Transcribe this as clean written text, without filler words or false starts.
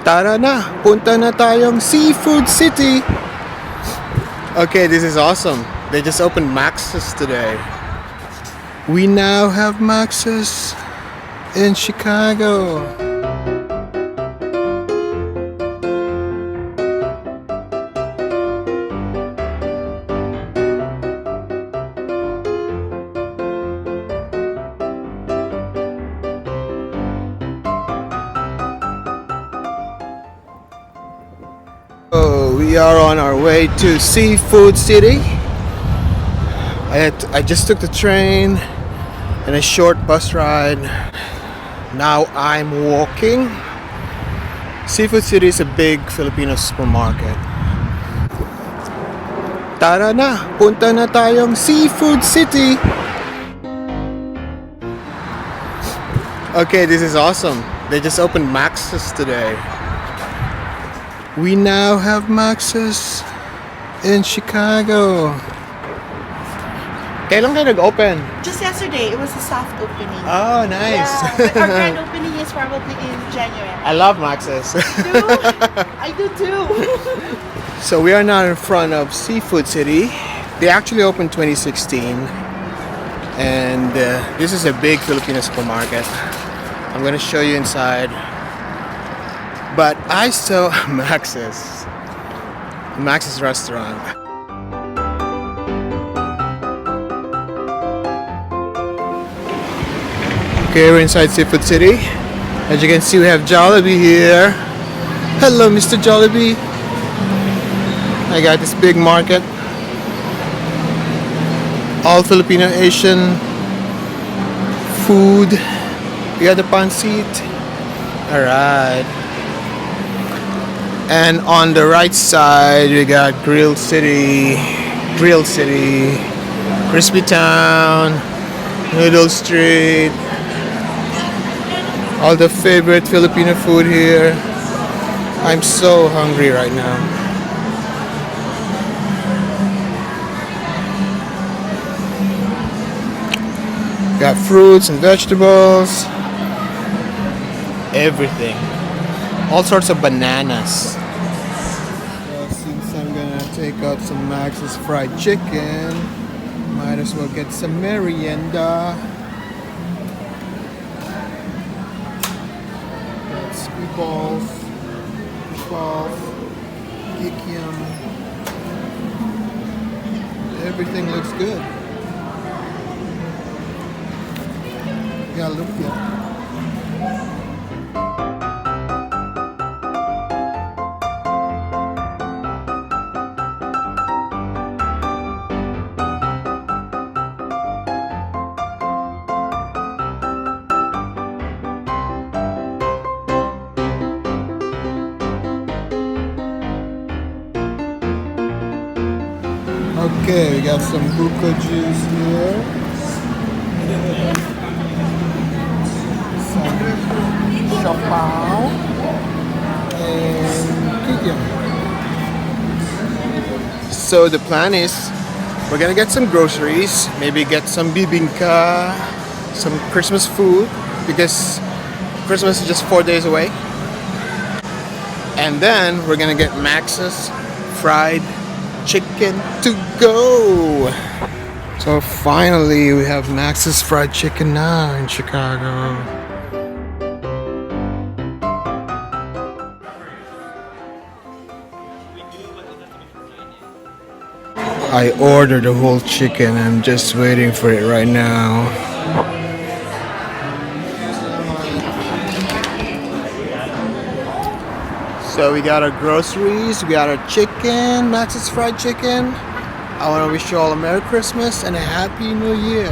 Tara na, punta na tayong Seafood City. Okay, this is awesome. They just opened Max's today. We now have Max's in Chicago. Oh, we are on our way to Seafood City. I just took the train and a short bus ride. Now I'm walking. Seafood City is a big Filipino supermarket. Tara na, punta na tayong Seafood City. Okay, this is awesome. They just opened Max's today. We now have Max's in Chicago. Kailan kayo nag-open? Just yesterday. It was a soft opening. Oh, nice. Yeah, but our grand opening is probably in January. I love Max's. I do too. So we are now in front of Seafood City. They actually opened 2016. And this is a big Filipino supermarket. I'm going to show you inside. But I saw Max's restaurant. Okay, we're inside Seafood City. As you can see, we have Jollibee here. Hello, Mr. Jollibee. I got this big market. All Filipino Asian food. We got the pancit. Alright. And on the right side, we got Grill City, Crispy Town, Noodle Street. All the favorite Filipino food here. I'm so hungry right now. Got fruits and vegetables. Everything. All sorts of bananas. So since I'm gonna take out some Max's fried chicken, might as well get some merienda. Got meatballs, kikiam. Everything looks good. Yeah, look good. Okay, we got some Puka juice here. Some shopao and kikiam. So the plan is we're gonna get some groceries, maybe get some bibingka, some Christmas food because Christmas is just 4 days away. And then we're gonna get Max's fried chicken to go. So finally we have Max's fried chicken now in Chicago. I ordered the whole chicken. I'm just waiting for it right now. So we got our groceries, we got our chicken, Max's fried chicken. I want to wish you all a Merry Christmas and a Happy New Year.